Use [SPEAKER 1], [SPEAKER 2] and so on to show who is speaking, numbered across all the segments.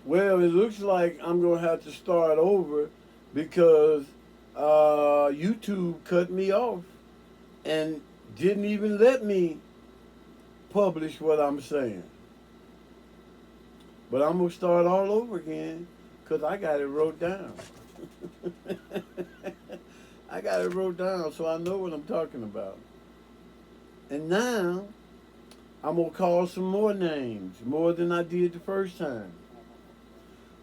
[SPEAKER 1] Well, it looks like I'm gonna have to start over because YouTube cut me off and didn't even let me publish what I'm saying. But I'm gonna start all over again because I got it wrote down. I got it wrote down so I know what I'm talking about. And now I'm gonna call some more names, more than I did the first time.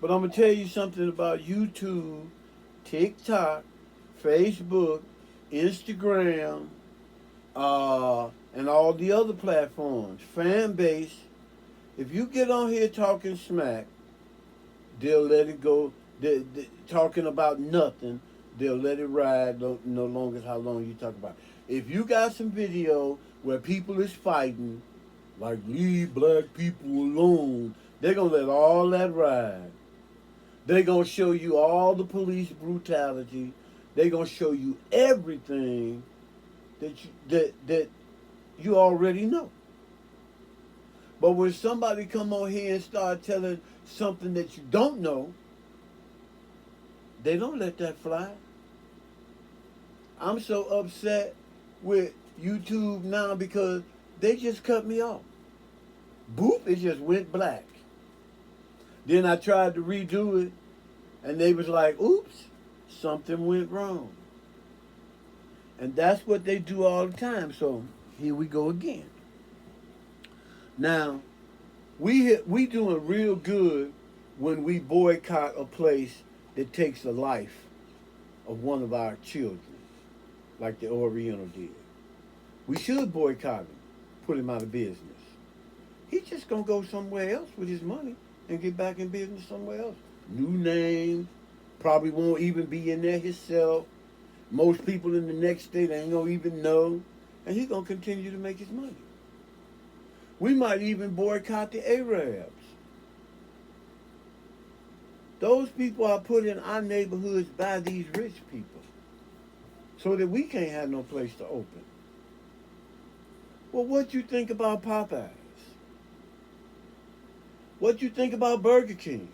[SPEAKER 1] But I'm gonna tell you something about YouTube, TikTok, Facebook, Instagram, and all the other platforms. Fan base. If you get on here talking smack, they'll let it go. Talking about nothing, they'll let it ride. No longer how long you talk about. If you got some video where people is fighting, like leave black people alone, they're gonna let all that ride. They're gonna show you all the police brutality. They're gonna show you everything that you already know. But when somebody come on here and start telling something that you don't know, they don't let that fly. I'm so upset with YouTube now because they just cut me off. Boop, it just went black. Then I tried to redo it, and they was like, oops, something went wrong. And that's what they do all the time. So here we go again. Now, we doing real good when we boycott a place that takes the life of one of our children, like the Oriental did. We should boycott him, put him out of business. He's just gonna go somewhere else with his money and get back in business somewhere else. New name, probably won't even be in there himself. Most people in the next state ain't gonna even know, and he's gonna continue to make his money. We might even boycott the Arabs. Those people are put in our neighborhoods by these rich people so that we can't have no place to open. Well, what you think about Popeyes? What you think about Burger King?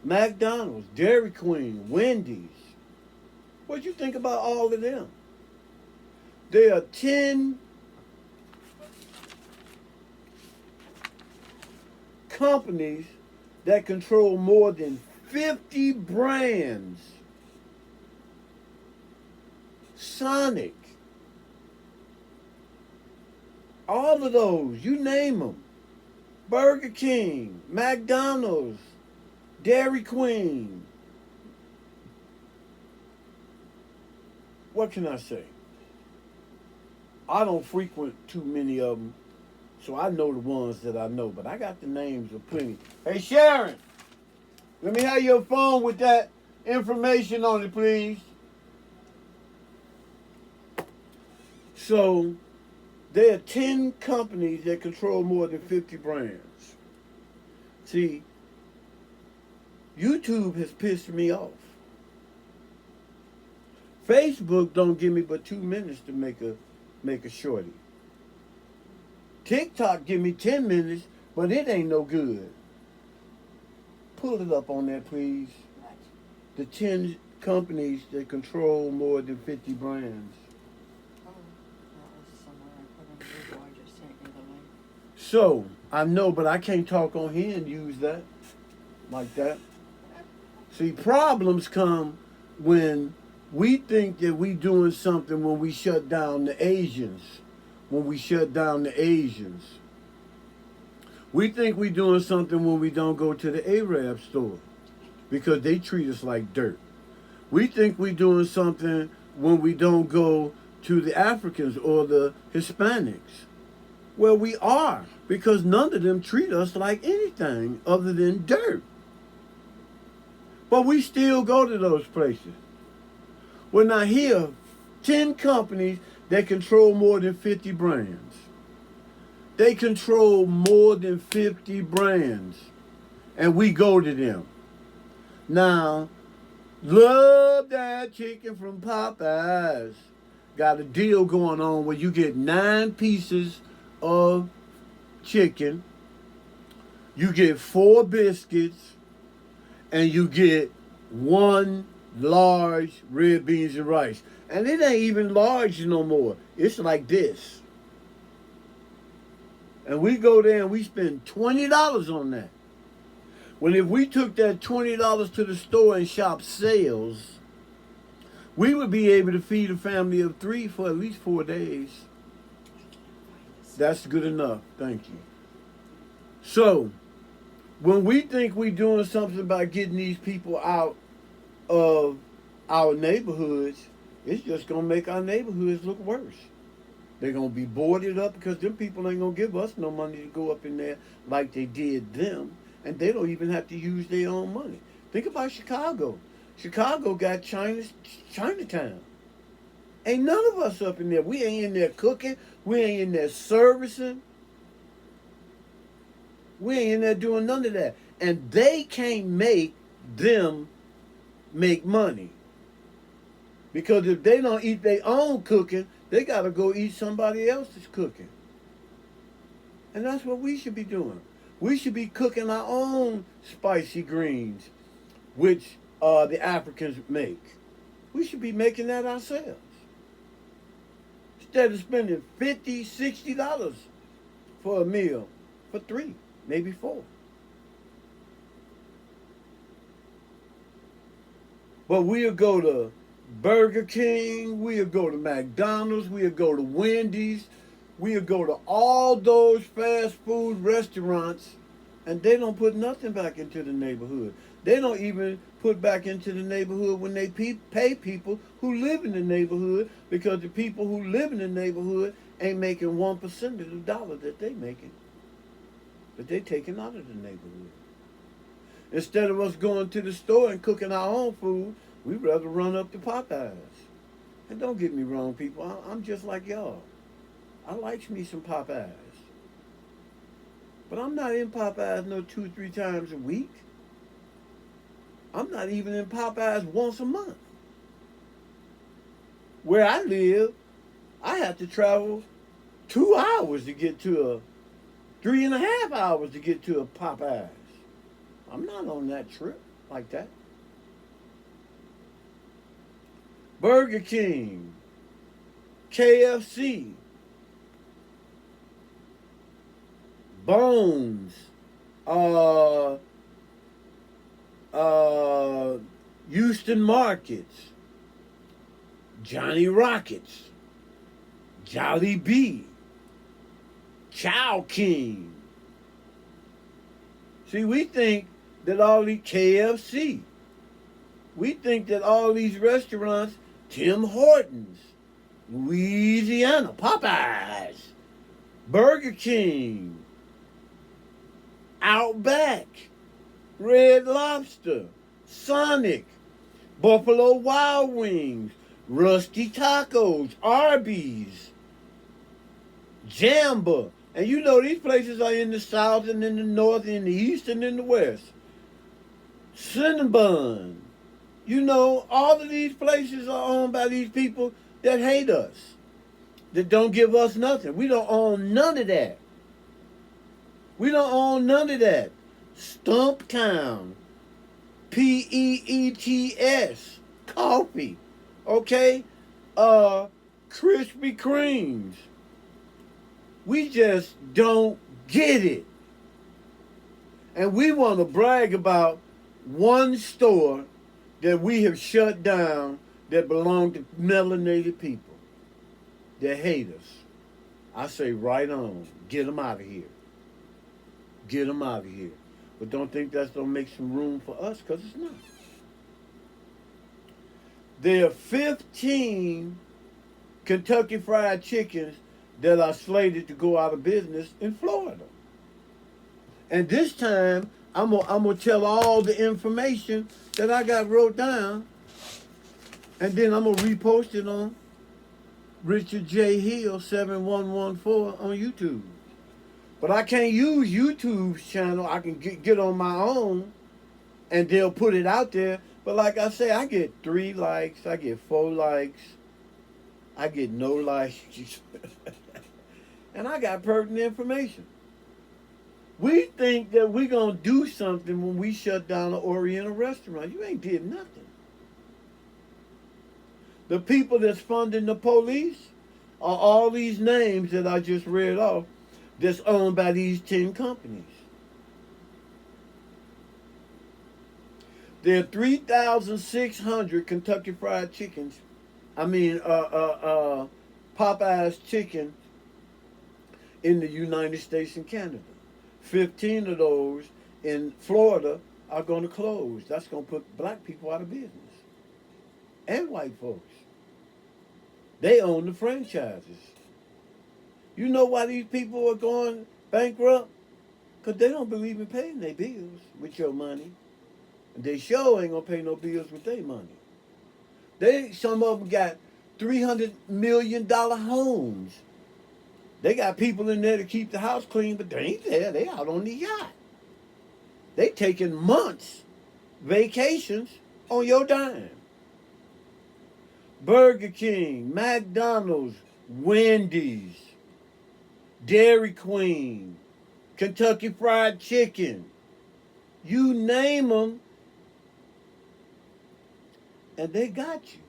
[SPEAKER 1] McDonald's, Dairy Queen, Wendy's? What you think about all of them? There are 10 companies that control more than 50 brands. Sonic, all of those, you name them. Burger King, McDonald's, Dairy Queen. What can I say? I don't frequent too many of them, so I know the ones that I know, but I got the names of plenty. Hey, Sharon, let me have your phone with that information on it, please. So, there are 10 companies that control more than 50 brands. See, YouTube has pissed me off. Facebook don't give me but 2 minutes to make a shorty. TikTok give me 10 minutes, but it ain't no good. Pull it up on there, please. The 10 companies that control more than 50 brands. So, I know, but I can't talk on here and use that like that. See, problems come when we think that we doing something when we shut down the Asians. When we shut down the Asians. We think we doing something when we don't go to the Arab store because they treat us like dirt. We think we doing something when we don't go to the Africans or the Hispanics. Well, we are, because none of them treat us like anything other than dirt. But we still go to those places. Well, now here, 10 companies that control more than 50 brands. They control more than 50 brands, and we go to them. Now, love that chicken from Popeyes. Got a deal going on where you get 9 pieces of chicken You get 4 biscuits and you get 1 large red beans and rice. And it ain't even large no more. It's like this. And we go there and we spend $20 on that. Well, if we took that $20 to the store and shop sales, we would be able to feed a family of 3 for at least 4 days. That's good enough. Thank you. So, when we think we're doing something about getting these people out of our neighborhoods, it's just going to make our neighborhoods look worse. They're going to be boarded up because them people ain't going to give us no money to go up in there like they did them. And they don't even have to use their own money. Think about Chicago. Chicago got Chinatown. Ain't none of us up in there. We ain't in there cooking. We ain't in there servicing. We ain't in there doing none of that. And they can't make them make money. Because if they don't eat their own cooking, they got to go eat somebody else's cooking. And that's what we should be doing. We should be cooking our own spicy greens, which the Africans make. We should be making that ourselves. Instead of spending $50, $60 for a meal for 3, maybe 4. But we'll go to Burger King, we'll go to McDonald's, we'll go to Wendy's, we'll go to all those fast food restaurants, and they don't put nothing back into the neighborhood. They don't even put back into the neighborhood when they pay people who live in the neighborhood, because the people who live in the neighborhood ain't making 1% of the dollar that they making. But they taking out of the neighborhood. Instead of us going to the store and cooking our own food, we'd rather run up to Popeyes. And don't get me wrong, people, I'm just like y'all. I likes me some Popeyes. But I'm not in Popeyes no 2-3 times a week. I'm not even in Popeyes once a month. Where I live, I have to travel 2 hours to get to 3.5 hours to get to a Popeyes. I'm not on that trip like that. Burger King, KFC, Bones, Houston Markets, Johnny Rockets, Jolly Bee, Chow King. See, we think that all these KFC, we think that all these restaurants, Tim Hortons, Louisiana, Popeyes, Burger King, Outback, Red Lobster, Sonic, Buffalo Wild Wings, Rusty Tacos, Arby's, Jamba. And you know these places are in the south and in the north, in the east and in the west. Cinnabon. You know, all of these places are owned by these people that hate us, that don't give us nothing. We don't own none of that. We don't own none of that. Stumptown, Peets, coffee, okay? Krispy Kremes. We just don't get it. And we want to brag about one store that we have shut down that belong to melanated people that hate us. I say right on, get them out of here. Get them out of here. But don't think that's going to make some room for us, because it's not. There are 15 Kentucky Fried Chickens that are slated to go out of business in Florida. And this time, I'm gonna tell all the information that I got wrote down, and then I'm gonna repost it on Richard J. Hill 7114 on YouTube. But I can't use YouTube's channel. I can get on my own, and they'll put it out there. But like I say, I get 3 likes, I get 4 likes, I get no likes, and I got pertinent information. We think that we're going to do something when we shut down an Oriental restaurant. You ain't did nothing. The people that's funding the police are all these names that I just read off that's owned by these 10 companies. There are 3,600 Kentucky Fried Chickens. I mean, Popeye's chicken in the United States and Canada. 15 of those in Florida are going to close. That's going to put black people out of business. And white folks. They own the franchises. You know why these people are going bankrupt? Because they don't believe in paying their bills with your money. And they sure ain't going to pay no bills with their money. Some of them got $300 million homes. They got people in there to keep the house clean, but they ain't there. They out on the yacht. They taking months vacations on your dime. Burger King, McDonald's, Wendy's, Dairy Queen, Kentucky Fried Chicken. You name them, and they got you.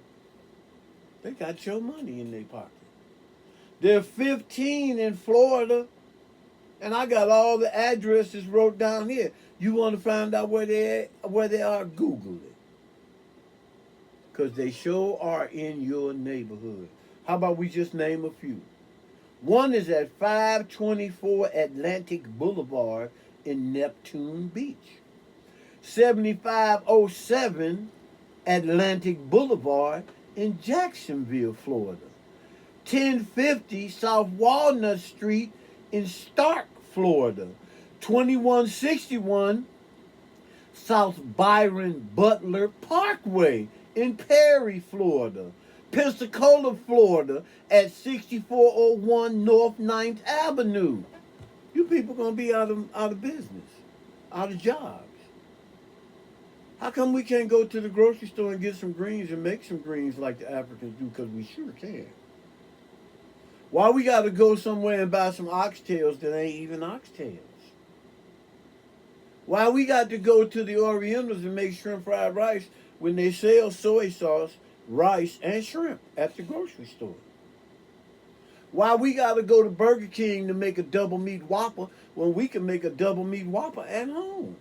[SPEAKER 1] They got your money in their pocket. There are 15 in Florida, and I got all the addresses wrote down here. You want to find out where they are? Google it. Because they sure are in your neighborhood. How about we just name a few? One is at 524 Atlantic Boulevard in Neptune Beach. 7507 Atlantic Boulevard in Jacksonville, Florida. 1050 South Walnut Street in Stark, Florida. 2161 South Byron Butler Parkway in Perry, Florida. Pensacola, Florida at 6401 North 9th Avenue. You people going to be out of business, out of jobs. How come we can't go to the grocery store and get some greens and make some greens like the Africans do? Because we sure can. Why we got to go somewhere and buy some oxtails that ain't even oxtails? Why we got to go to the Orientals and make shrimp fried rice when they sell soy sauce, rice, and shrimp at the grocery store? Why we got to go to Burger King to make a double meat Whopper when we can make a double meat Whopper at home?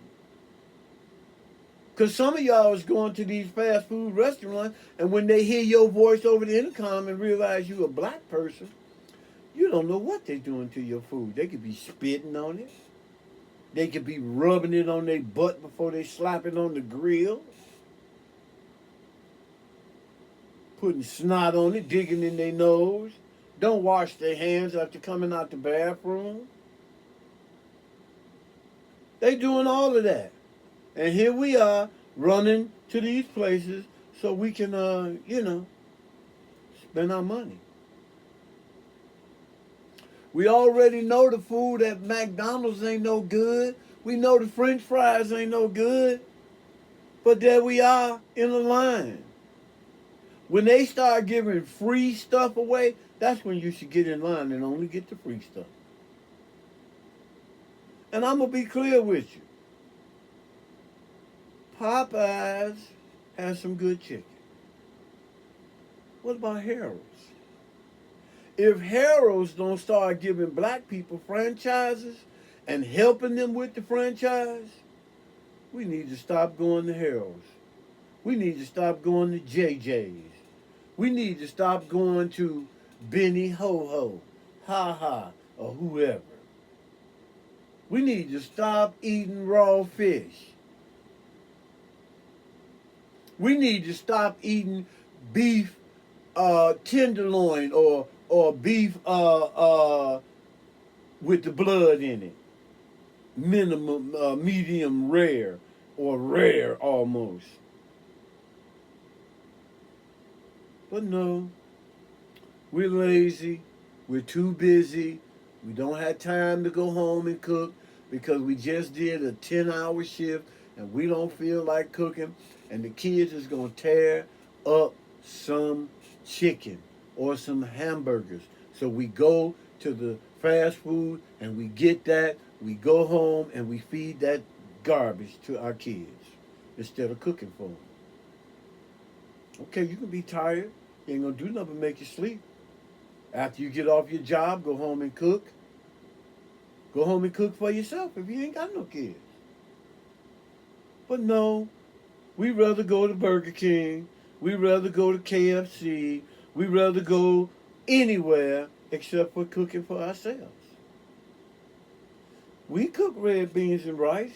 [SPEAKER 1] Because some of y'all is going to these fast food restaurants, and when they hear your voice over the intercom and realize you a black person, you don't know what they're doing to your food. They could be spitting on it. They could be rubbing it on their butt before they slap it on the grill. Putting snot on it, digging in their nose. Don't wash their hands after coming out the bathroom. They doing all of that. And here we are running to these places so we can, spend our money. We already know the food at McDonald's ain't no good. We know the French fries ain't no good. But there we are in a line. When they start giving free stuff away, that's when you should get in line and only get the free stuff. And I'm going to be clear with you. Popeyes has some good chicken. What about Harold's? If Harold's don't start giving black people franchises and helping them with the franchise, we need to stop going to Harold's. We need to stop going to JJ's. We need to stop going to Benny Ho Ho, Ha Ha, or whoever. We need to stop eating raw fish. We need to stop eating beef tenderloin or beef with the blood in it. Medium rare or rare almost. But no, we're lazy. We're too busy. We don't have time to go home and cook because we just did a 10-hour shift and we don't feel like cooking. And the kids is going to tear up some chicken or some hamburgers. So we go to the fast food and we get that We go home and we feed that garbage to our kids instead of cooking for them. Okay, you can be tired. You ain't gonna do nothing but make you sleep. After you get off your job, go home and cook. Go home and cook for yourself if you ain't got no kids. But no, we rather go to Burger King. We rather go to KFC. We rather go anywhere except for cooking for ourselves. We cook red beans and rice.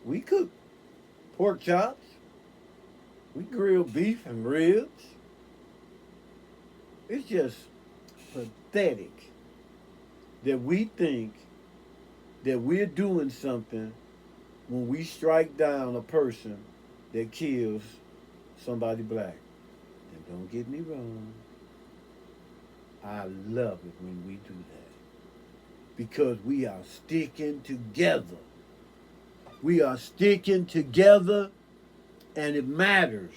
[SPEAKER 1] We cook pork chops. We grill beef and ribs. It's just pathetic that we think that we're doing something when we strike down a person that kills somebody black. And don't get me wrong, I love it when we do that because we are sticking together. We are sticking together and it matters.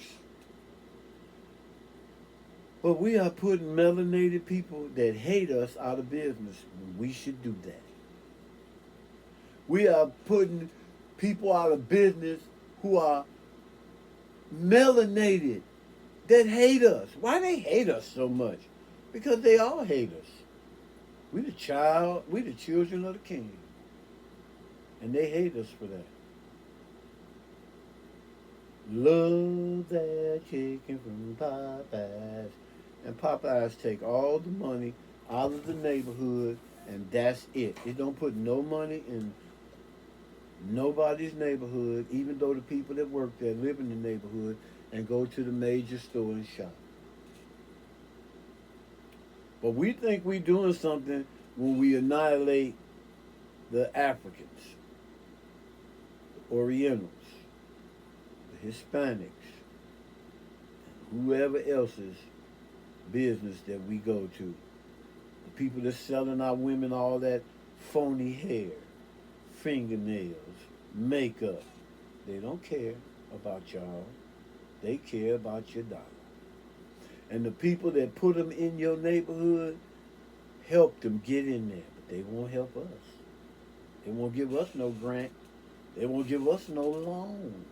[SPEAKER 1] But we are putting melanated people that hate us out of business. We should do that. We are putting people out of business who are melanated that hate us. Why they hate us so much? Because they all hate us. We the children of the king. And they hate us for that. Love that chicken from Popeyes. And Popeyes take all the money out of the neighborhood and that's it. It don't put no money in nobody's neighborhood, even though the people that work there live in the neighborhood and go to the major store and shop. But we think we're doing something when we annihilate the Africans, the Orientals, the Hispanics, and whoever else's business that we go to. The people that's selling our women all that phony hair, fingernails, makeup. They don't care about y'all. They care about your dollar. And the people that put them in your neighborhood, help them get in there. But they won't help us. They won't give us no grant. They won't give us no loan.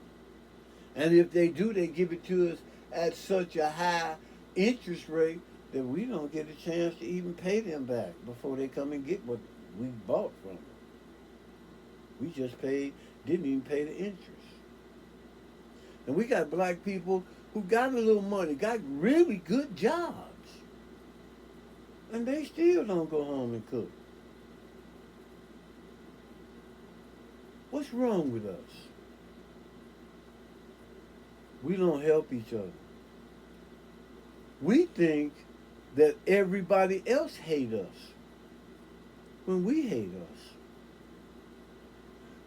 [SPEAKER 1] And if they do, they give it to us at such a high interest rate that we don't get a chance to even pay them back before they come and get what we bought from them. We just didn't even pay the interest. And we got black people who got a little money, got really good jobs. And they still don't go home and cook. What's wrong with us? We don't help each other. We think that everybody else hate us when we hate us.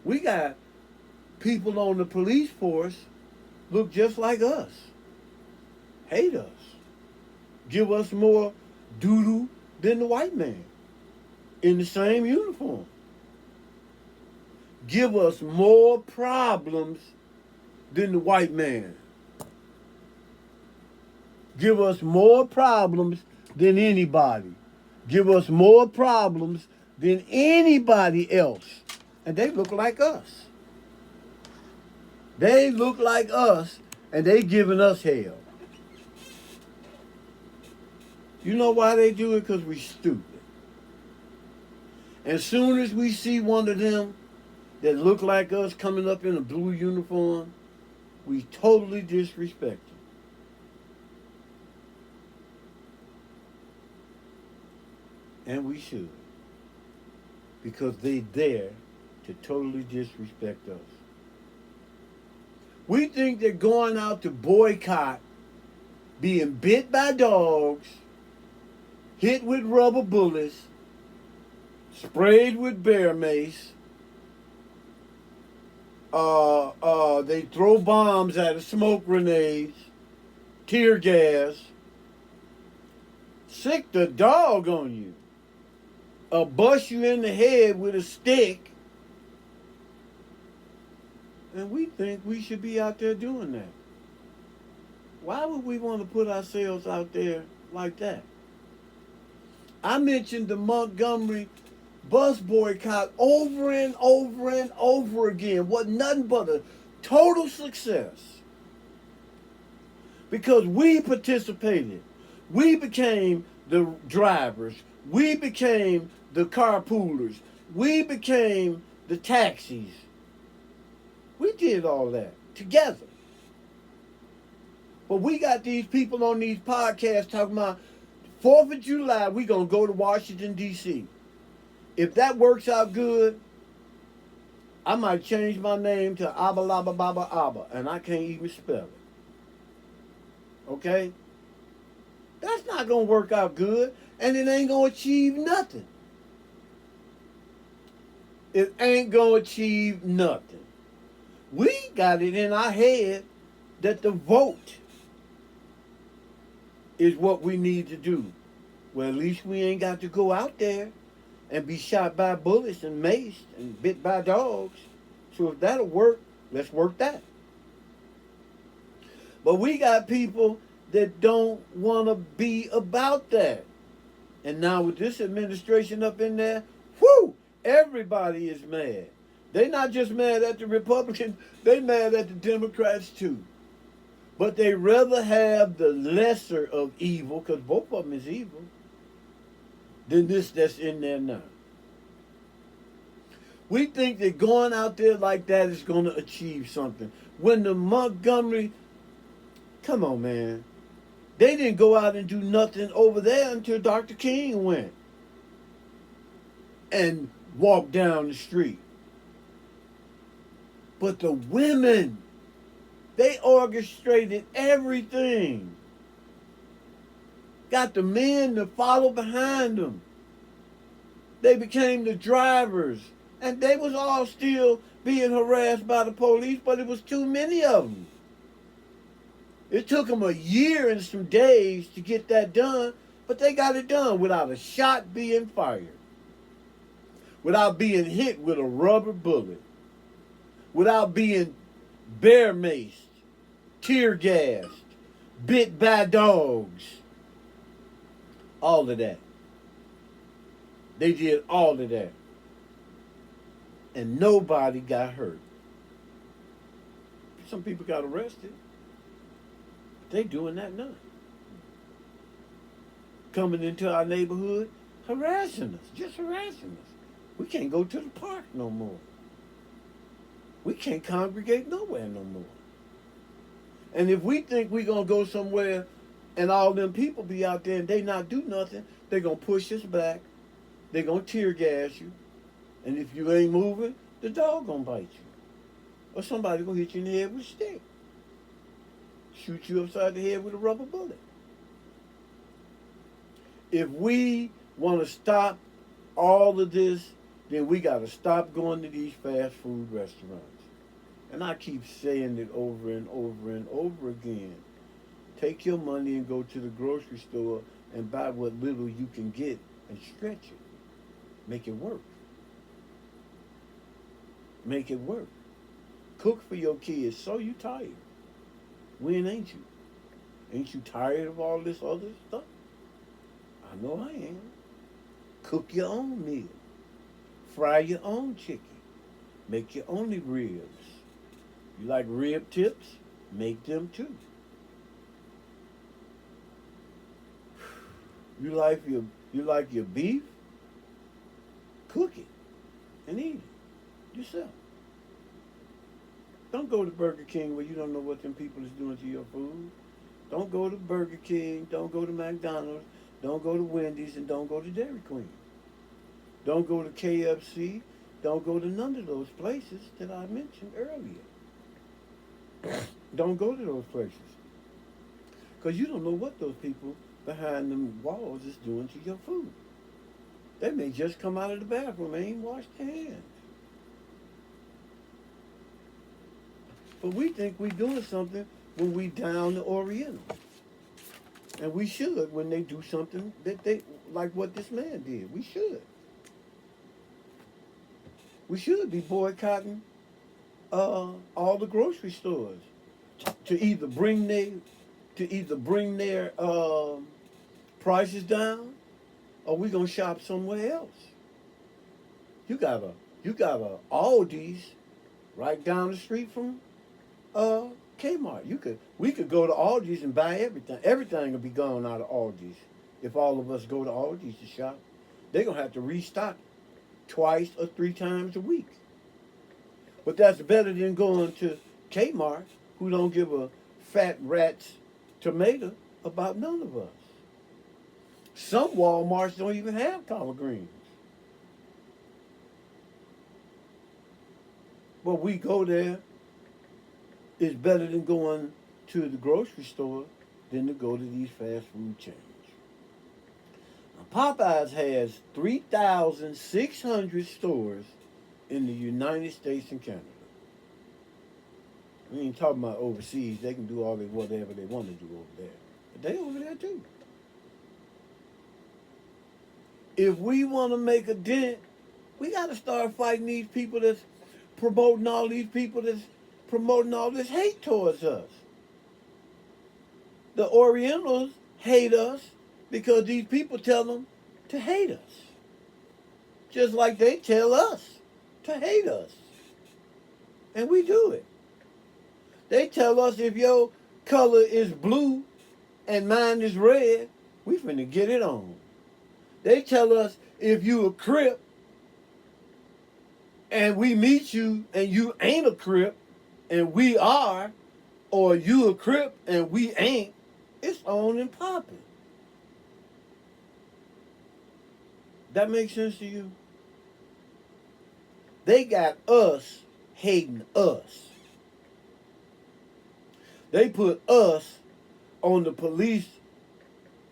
[SPEAKER 1] We got people on the police force look just like us, hate us, give us more doo-doo than the white man in the same uniform, give us more problems than the white man, give us more problems than anybody, give us more problems than anybody else. And they look like us. They look like us, and they giving us hell. You know why they do it? Because we stupid. As soon as we see one of them that look like us coming up in a blue uniform, we totally disrespect them. And we should. Because they dare to totally disrespect us. We think they're going out to boycott being bit by dogs, hit with rubber bullets, sprayed with bear mace. They throw bombs at us, smoke grenades, tear gas. Sick the dog on you. Bust you in the head with a stick. And we think we should be out there doing that. Why would we want to put ourselves out there like that? I mentioned the Montgomery bus boycott over and over and over again. What nothing but a total success. Because we participated. We became the drivers. We became the carpoolers. We became the taxis. We did all that together. But we got these people on these podcasts talking about 4th of July, we going to go to Washington, D.C. If that works out good, I might change my name to Abba Laba Baba Abba, and I can't even spell it. Okay? That's not going to work out good, and it ain't going to achieve nothing. It ain't going to achieve nothing. We got it in our head that the vote is what we need to do. Well, at least we ain't got to go out there and be shot by bullets and maced and bit by dogs. So if that'll work, let's work that. But we got people that don't want to be about that. And now with this administration up in there, whoo, everybody is mad. They not just mad at the Republicans, they mad at the Democrats too. But they rather have the lesser of evil, because both of them is evil, than this that's in there now. We think that going out there like that is going to achieve something. When the Montgomery, come on, man. They didn't go out and do nothing over there until Dr. King went and walked down the street. But the women, they orchestrated everything. Got the men to follow behind them. They became the drivers. And they was all still being harassed by the police, but it was too many of them. It took them a year and some days to get that done, but they got it done without a shot being fired, without being hit with a rubber bullet, without being bear maced, tear gassed, bit by dogs. All of that. They did all of that. And nobody got hurt. Some people got arrested. They doing that now. Coming into our neighborhood, harassing us, just harassing us. We can't go to the park no more. We can't congregate nowhere no more. And if we think we're going to go somewhere and all them people be out there and they not do nothing, they're going to push us back. They're going to tear gas you. And if you ain't moving, the dog going to bite you. Or somebody going to hit you in the head with a stick. Shoot you upside the head with a rubber bullet. If we want to stop all of this, then we got to stop going to these fast food restaurants. And I keep saying it over and over and over again. Take your money and go to the grocery store and buy what little you can get and stretch it. Make it work. Make it work. Cook for your kids so you tired. When ain't you? Ain't you tired of all this other stuff? I know I am. Cook your own meal. Fry your own chicken. Make your own ribs. You like rib tips? Make them too. You like your beef? Cook it and eat it yourself. Don't go to Burger King where you don't know what them people is doing to your food. Don't go to Burger King. Don't go to McDonald's. Don't go to Wendy's, and don't go to Dairy Queen. Don't go to KFC. Don't go to none of those places that I mentioned earlier. Don't go to those places. Because you don't know what those people behind them walls is doing to your food. They may just come out of the bathroom and ain't washed their hands. But we think we doing something when we down the Oriental. And we should when they do something that they, like what this man did. We should. We should be boycotting all the grocery stores to either bring their prices down, or we gonna shop somewhere else. You got a Aldi's right down the street from uh Kmart. We could go to Aldi's and buy everything. Everything will be gone out of Aldi's if all of us go to Aldi's to shop. They're gonna have to restock twice or three times a week. But that's better than going to Kmart, who don't give a fat rat's tomato about none of us. Some Walmarts don't even have collard greens. But we go there. It's better than going to the grocery store than to go to these fast food chains. Now, Popeyes has 3,600 stores in the United States and Canada. We ain't talking about overseas. They can do whatever they want to do over there. But they over there too. If we want to make a dent, we got to start fighting these people that's promoting all these people that's promoting all this hate towards us. The Orientals hate us because these people tell them to hate us. Just like they tell us to hate us. And we do it. They tell us if your color is blue and mine is red, we finna get it on. They tell us if you a Crip and we meet you and you ain't a Crip and we are, or you a Crip and we ain't, it's on and popping. That makes sense to you? They got us hating us. They put us on the police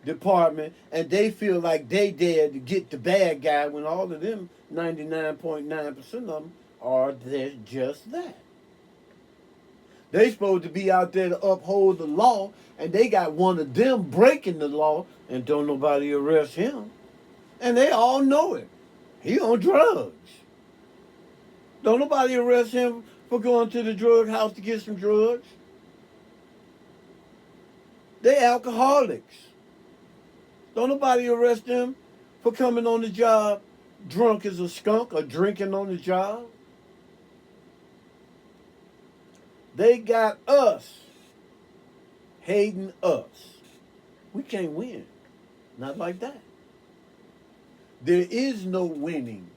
[SPEAKER 1] department and they feel like they dare to get the bad guy when all of them, 99.9% of them, are just that. They supposed to be out there to uphold the law, and they got one of them breaking the law, and don't nobody arrest him. And they all know it. He on drugs. Don't nobody arrest him for going to the drug house to get some drugs. They alcoholics. Don't nobody arrest them for coming on the job drunk as a skunk or drinking on the job. They got us hating us. We can't win. Not like that. There is no winning.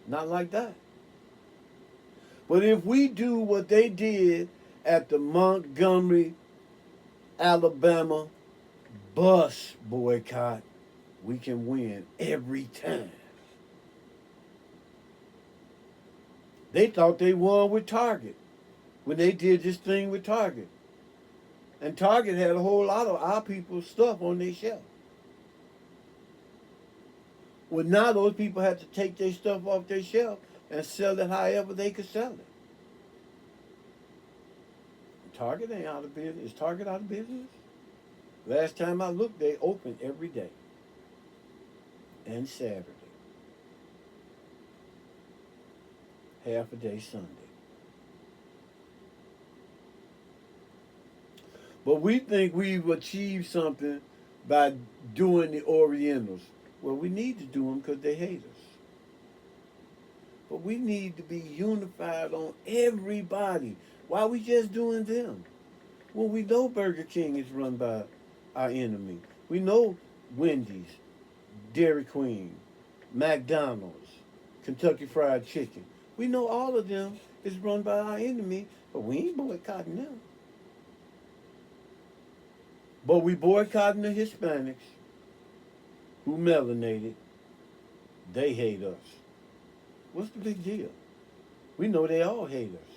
[SPEAKER 1] Not like that. But if we do what they did at the Montgomery, Alabama bus boycott, we can win every time. They thought they won with Target when they did this thing with Target. And Target had a whole lot of our people's stuff on their shelf. Well, now those people had to take their stuff off their shelf and sell it however they could sell it. Target ain't out of business. Is Target out of business? Last time I looked, they open every day. And Saturday. Half a day Sunday. But we think we've achieved something by doing the Orientals. Well, we need to do them because they hate us. But we need to be unified on everybody. Why are we just doing them? Well, we know Burger King is run by our enemy. We know Wendy's, Dairy Queen, McDonald's, Kentucky Fried Chicken. We know all of them is run by our enemy, but we ain't boycotting them. But we boycotting the Hispanics who melanated. They hate us. What's the big deal? We know they all hate us.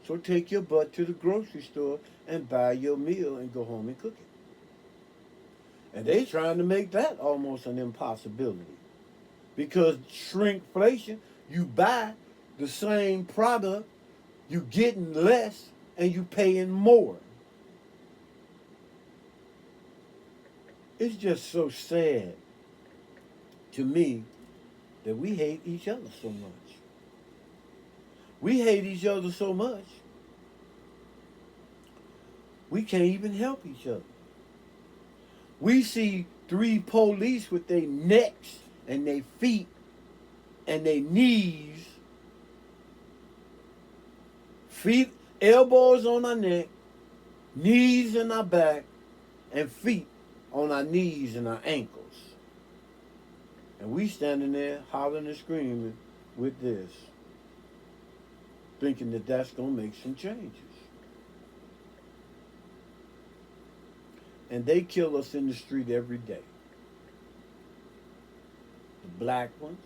[SPEAKER 1] So take your butt to the grocery store and buy your meal and go home and cook it. And they trying to make that almost an impossibility. Because shrinkflation, you buy the same product, you getting less, and you paying more. It's just so sad to me that we hate each other so much. We hate each other so much, we can't even help each other. We see 3 police with their necks and their feet and their knees, feet, elbows on our neck, knees in our back, and feet on our knees and our ankles. And we standing there hollering and screaming with this, thinking that that's going to make some changes. And they kill us in the street every day. The black ones,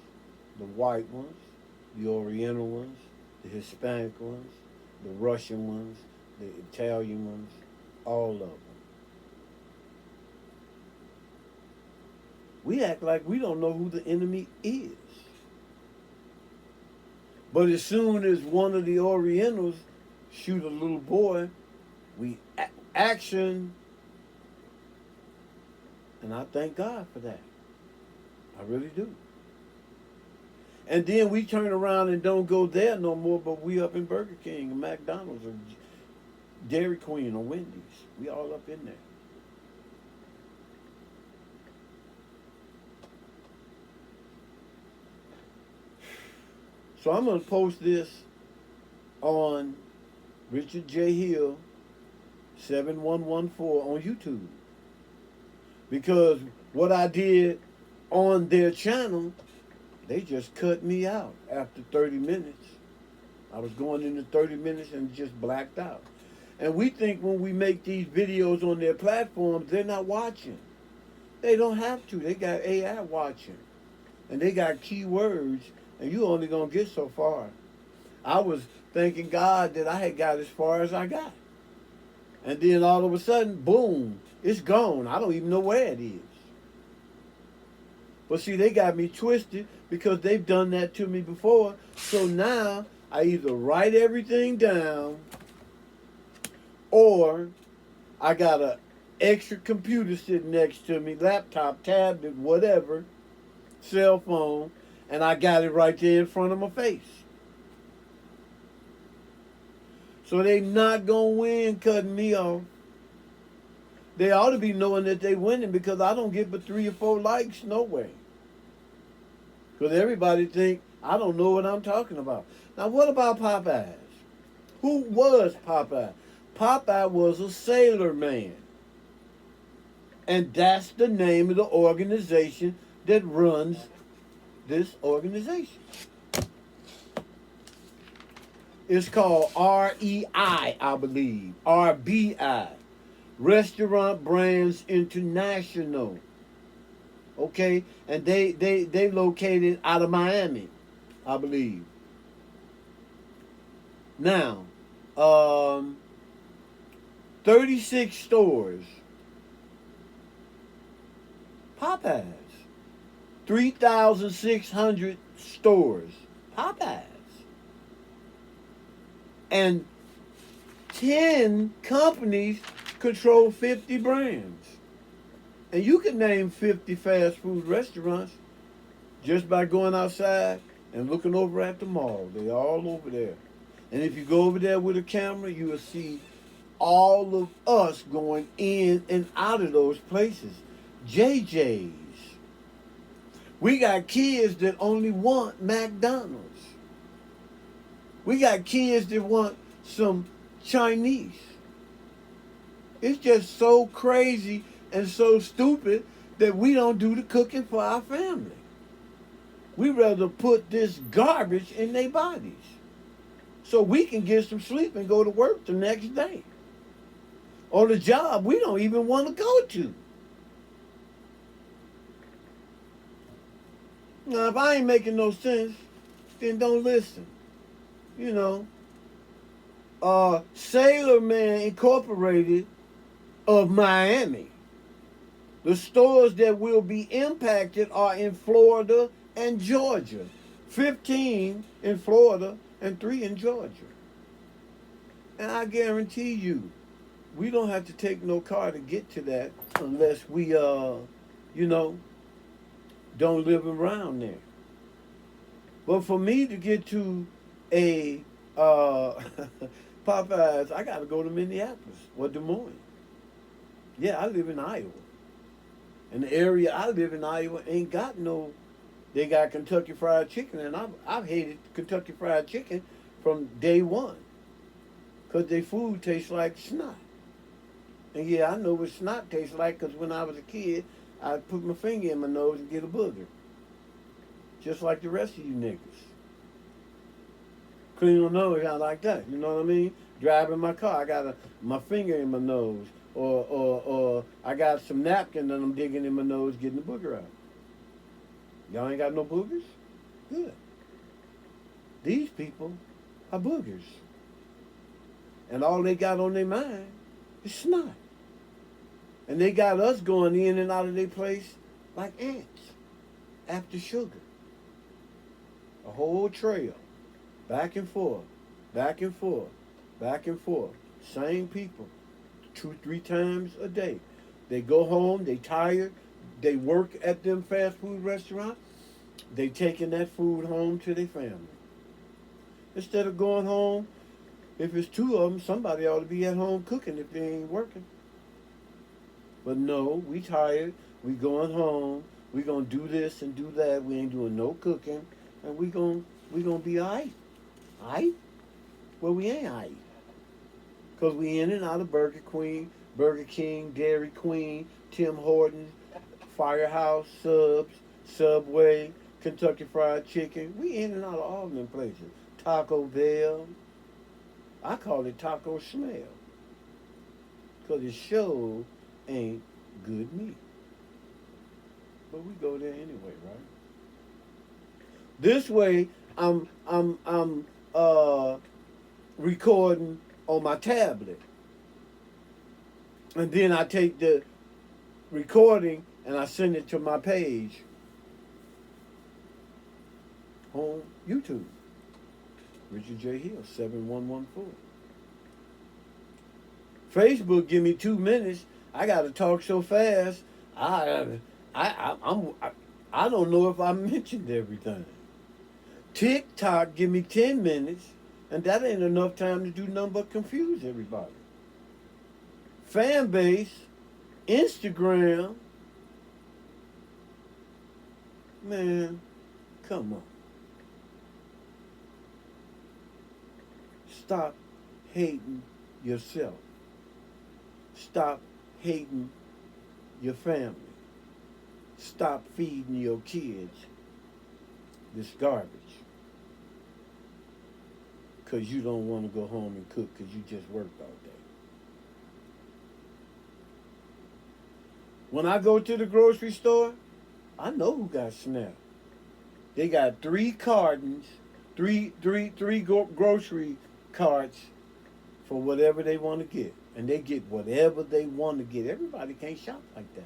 [SPEAKER 1] the white ones, the Oriental ones, the Hispanic ones, the Russian ones, the Italian ones, all of them. We act like we don't know who the enemy is. But as soon as one of the Orientals shoot a little boy, we action. And I thank God for that. I really do. And then we turn around and don't go there no more, but we up in Burger King, or McDonald's, or Dairy Queen, or Wendy's. We all up in there. So I'm going to post this on Richard J. Hill 7114 on YouTube. Because what I did on their channel, they just cut me out after 30 minutes. I was going into 30 minutes and just blacked out. And we think when we make these videos on their platforms, they're not watching. They don't have to. They got AI watching. And they got keywords, and you only going to get so far. I was thanking God that I had got as far as I got. And then all of a sudden, boom, it's gone. I don't even know where it is. But see, they got me twisted because they've done that to me before. So now I either write everything down or I got an extra computer sitting next to me, laptop, tablet, whatever, cell phone, and I got it right there in front of my face. So they not going to win cutting me off. They ought to be knowing that they winning because I don't get but 3 or 4 likes no way. Because everybody think I don't know what I'm talking about. Now what about Popeyes? Who was Popeye? Popeye was a sailor man. And that's the name of the organization that runs this organization. It's called REI, I believe. RBI. Restaurant Brands International. Okay? And they located out of Miami, I believe. Now, 36 stores. Popeyes. 3,600 stores. Popeyes. And 10 companies control 50 brands. And you can name 50 fast food restaurants just by going outside and looking over at the mall. They're all over there. And if you go over there with a camera, you will see all of us going in and out of those places. JJ's. We got kids that only want McDonald's. We got kids that want some Chinese. It's just so crazy and so stupid that we don't do the cooking for our family. We rather put this garbage in their bodies so we can get some sleep and go to work the next day. Or the job we don't even want to go to. Now, if I ain't making no sense, then don't listen. You know, Sailor Man Incorporated of Miami. The stores that will be impacted are in Florida and Georgia. 15 in Florida and 3 in Georgia. And I guarantee you, we don't have to take no car to get to that unless we, don't live around there. But for me to get to a Popeyes, I got to go to Minneapolis or Des Moines. Yeah, I live in Iowa. And the area I live in, Iowa, ain't got no They got Kentucky Fried Chicken, and I've hated Kentucky Fried Chicken from day one because their food tastes like snot. And yeah, I know what snot tastes like because when I was a kid, I'd put my finger in my nose and get a booger, just like the rest of you niggas. Clean your nose out like that. You know what I mean? Driving my car, I got my finger in my nose, or I got some napkin that I'm digging in my nose, getting the booger out. Y'all ain't got no boogers? Good. These people are boogers. And all they got on their mind is snot. And they got us going in and out of their place like ants after sugar. A whole trail. Back and forth. Back and forth. Back and forth. Same people. 2-3 times a day. They go home, they tired, they work at them fast food restaurants, they taking that food home to their family. Instead of going home, if it's two of them, somebody ought to be at home cooking if they ain't working. But no, we tired, we going home, we gonna do this and do that, we ain't doing no cooking, and we gonna be alright. Alright? Well, we ain't alright. Because we in and out of Burger King, Dairy Queen, Tim Hortons, Firehouse, Subs, Subway, Kentucky Fried Chicken. We in and out of all them places. Taco Bell. I call it Taco Smell. Because it sure ain't good meat. But we go there anyway, right? This way, I'm recording on my tablet. And then I take the recording and I send it to my page on YouTube. Richard J. Hill, 7114. Facebook give me 2 minutes. I gotta talk so fast. I don't know if I mentioned everything. TikTok give me 10 minutes, and that ain't enough time to do nothing but confuse everybody. Fan base, Instagram, man, come on. Stop hating yourself. Stop hating your family. Stop feeding your kids this garbage. Because you don't want to go home and cook because you just worked all day. When I go to the grocery store, I know who got SNAP. They got 3 cartons, three grocery carts for whatever they want to get. And they get whatever they want to get. Everybody can't shop like that.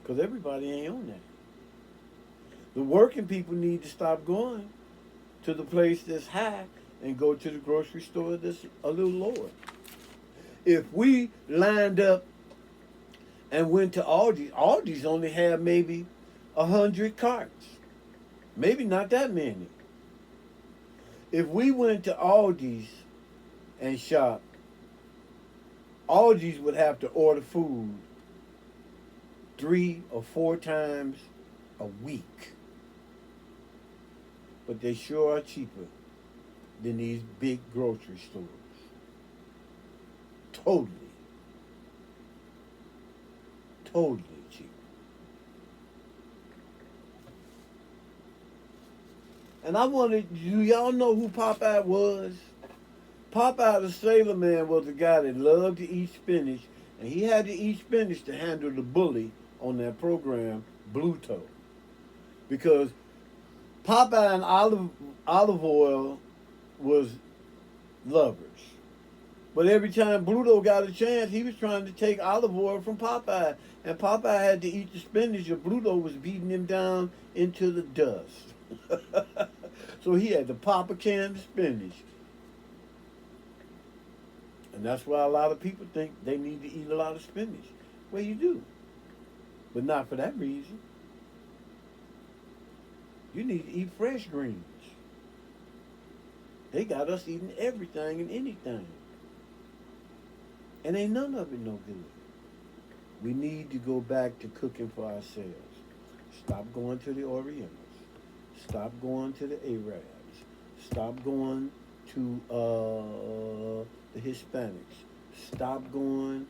[SPEAKER 1] Because everybody ain't on that. The working people need to stop going to the place that's high and go to the grocery store that's a little lower. If we lined up and went to Aldi's only have maybe 100 carts. Maybe not that many. If we went to Aldi's and shopped, Aldi's would have to order food 3 or 4 times a week. But they sure are cheaper than these big grocery stores. Totally cheap. And I wanted, do y'all know who Popeye was? Popeye the Sailor Man was a guy that loved to eat spinach, and he had to eat spinach to handle the bully on that program, Bluto. Because Popeye and Olive Oyl was lovers. But every time Bluto got a chance, he was trying to take Olive Oyl from Popeye. And Popeye had to eat the spinach, and Bluto was beating him down into the dust. So he had to pop a can of spinach. And that's why a lot of people think they need to eat a lot of spinach. Well, you do. But not for that reason. You need to eat fresh greens. They got us eating everything and anything. And ain't none of it no good. We need to go back to cooking for ourselves. Stop going to the Orientals. Stop going to the Arabs. Stop going to the Hispanics. Stop going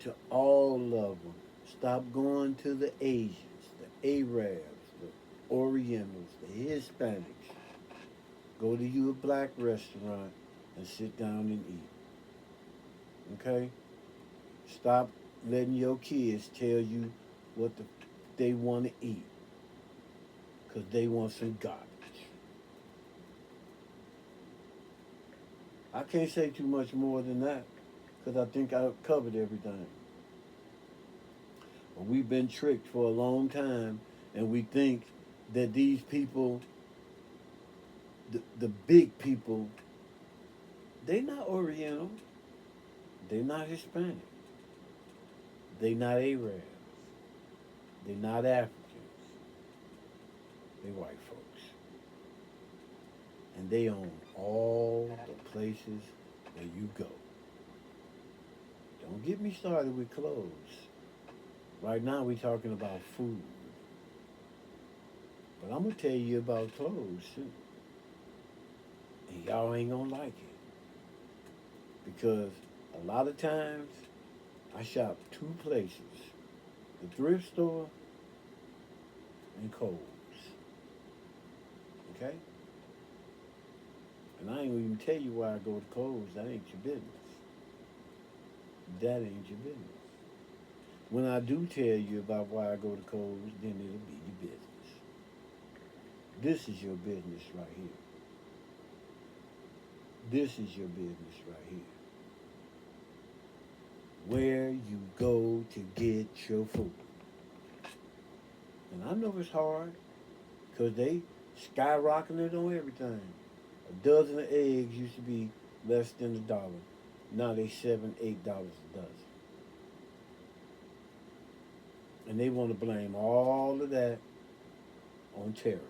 [SPEAKER 1] to all of them. Stop going to the Asians, the Arabs, the Orientals, the Hispanics. Go to you a black restaurant and sit down and eat. Okay? Stop letting your kids tell you what they want to eat because they want some garbage. I can't say too much more than that because I think I've covered everything. But we've been tricked for a long time and we think that these people, the big people, they not Oriental, they not Hispanic, they not Arabs, they not Africans, they white folks. And they own all the places where you go. Don't get me started with clothes. Right now we're talking about food. But I'm gonna tell you about clothes too. And y'all ain't gonna like it. Because a lot of times I shop two places. The thrift store and Kohl's. Okay? And I ain't gonna even tell you why I go to Kohl's. That ain't your business. That ain't your business. When I do tell you about why I go to Kohl's, then it'll be your business. This is your business right here. This is your business right here. Where you go to get your food. And I know it's hard because they skyrocketing it on everything. A dozen of eggs used to be less than $1. Now they $7, $8 a dozen. And they want to blame all of that on tariffs.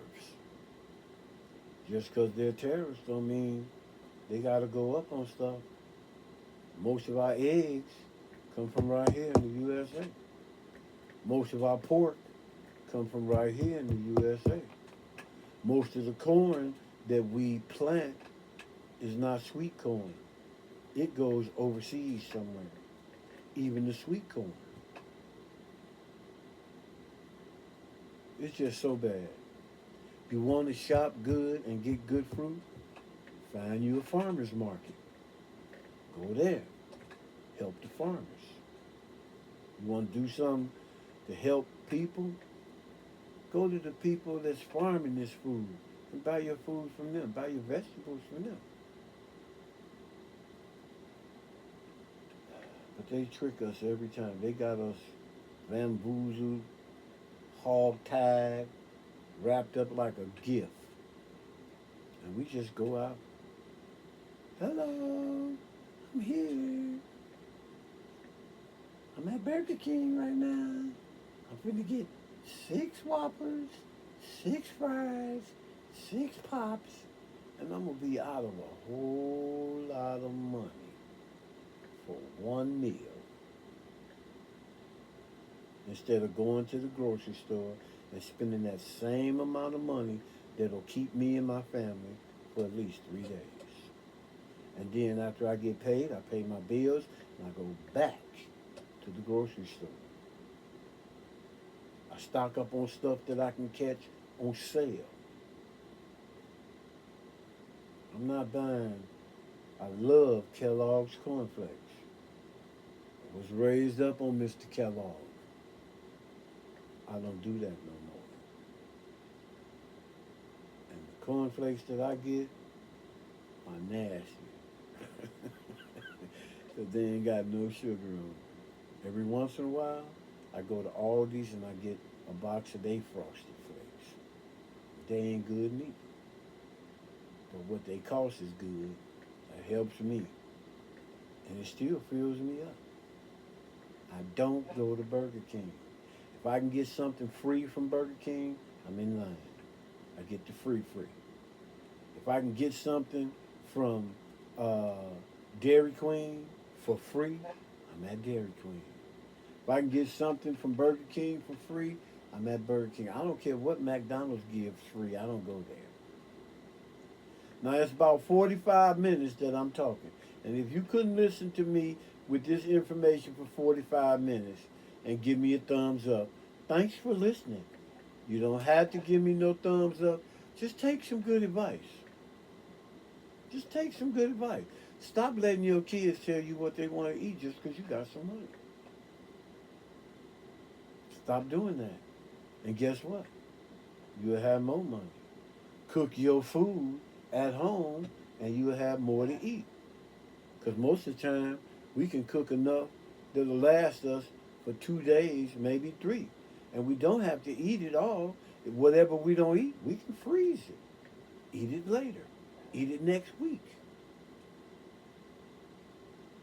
[SPEAKER 1] Just because they're tariffs don't mean they got to go up on stuff. Most of our eggs come from right here in the USA. Most of our pork come from right here in the USA. Most of the corn that we plant is not sweet corn. It goes overseas somewhere. Even the sweet corn. It's just so bad. If you want to shop good and get good fruit, find you a farmer's market. Go there. Help the farmers. You want to do something to help people? Go to the people that's farming this food and buy your food from them. Buy your vegetables from them. But they trick us every time. They got us bamboozled, hog-tied, wrapped up like a gift. And we just go out. Hello, I'm here. I'm at Burger King right now. I'm finna get 6 Whoppers, 6 fries, 6 Pops, and I'm gonna be out of a whole lot of money for one meal. Instead of going to the grocery store and spending that same amount of money that'll keep me and my family for at least 3 days. And then after I get paid, I pay my bills and I go back to the grocery store. I stock up on stuff that I can catch on sale. I'm not buying. I love Kellogg's cornflakes. I was raised up on Mr. Kellogg. I don't do that no more. And the cornflakes that I get are nasty. Because they ain't got no sugar on them. Every once in a while, I go to Aldi's and I get a box of they Frosted Flakes. They ain't good neither. But what they cost is good. That helps me. And it still fills me up. I don't go to Burger King. If I can get something free from Burger King, I'm in line. I get the free. If I can get something from uh, Dairy Queen for free, I'm at Dairy Queen. If I can get something from Burger King for free, I'm at Burger King. I don't care what McDonald's gives free. I don't go there. Now it's about 45 minutes that I'm talking. And if you couldn't listen to me with this information for 45 minutes and give me a thumbs up, thanks for listening. You don't have to give me no thumbs up. Just take some good advice. Just take some good advice. Stop letting your kids tell you what they want to eat just because you got some money. Stop doing that. And guess what? You'll have more money. Cook your food at home and you'll have more to eat. Because most of the time, we can cook enough that'll last us for 2 days, maybe three. And we don't have to eat it all. Whatever we don't eat, we can freeze it. Eat it later. Eat it next week.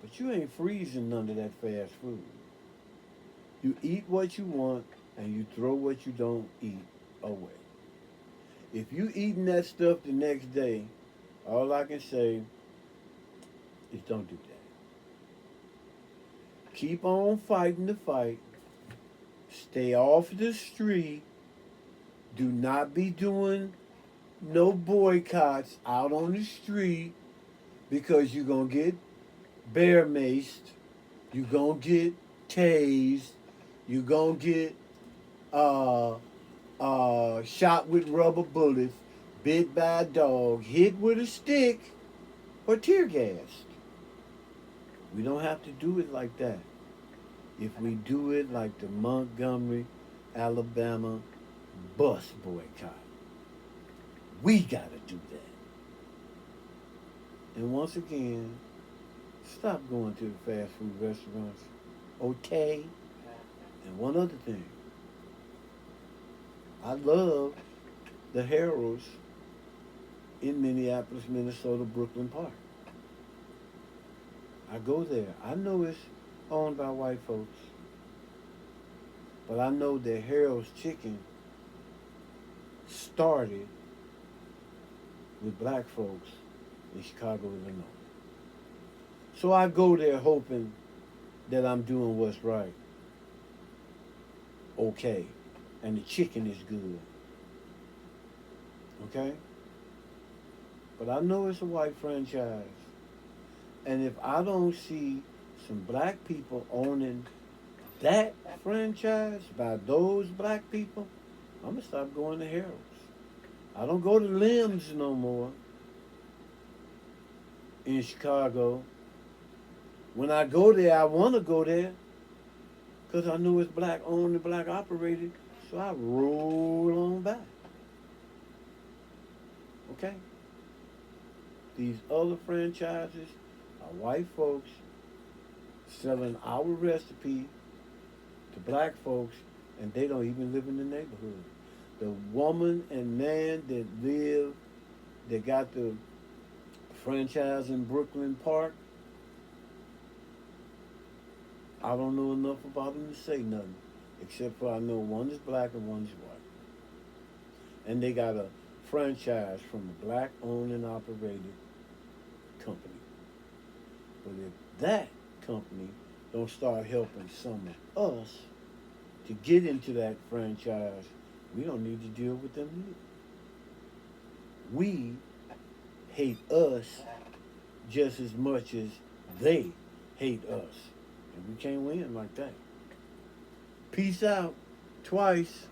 [SPEAKER 1] But you ain't freezing none of that fast food. You eat what you want and you throw what you don't eat away. If you eating that stuff the next day, all I can say is don't do that. Keep on fighting the fight. Stay off the street. Do not be doing no boycotts out on the street because you're going to get bear maced. You're going to get tased. You're going to get shot with rubber bullets, bit by a dog, hit with a stick, or tear gassed. We don't have to do it like that. If we do it like the Montgomery, Alabama bus boycott, we got to do that. And once again, stop going to the fast food restaurants. Okay? And one other thing. I love the Harold's in Minneapolis, Minnesota, Brooklyn Park. I go there. I know it's owned by white folks, but I know that Harold's Chicken started with black folks in Chicago, Illinois. So I go there hoping that I'm doing what's right. Okay. And the chicken is good. Okay? But I know it's a white franchise. And if I don't see some black people owning that franchise by those black people, I'm going to stop going to Harold's. I don't go to Limbs no more in Chicago. When I go there, I want to go there because I know it's black owned and black operated. So I roll on back. Okay? These other franchises are white folks selling our recipe to black folks, and they don't even live in the neighborhood. The woman and man that got the franchise in Brooklyn Park, I don't know enough about them to say nothing. Except for I know one is black and one is white. And they got a franchise from a black owned and operated company. But if that company don't start helping some of us to get into that franchise, we don't need to deal with them either. We hate us just as much as they hate us. And we can't win like that. Peace out. Twice.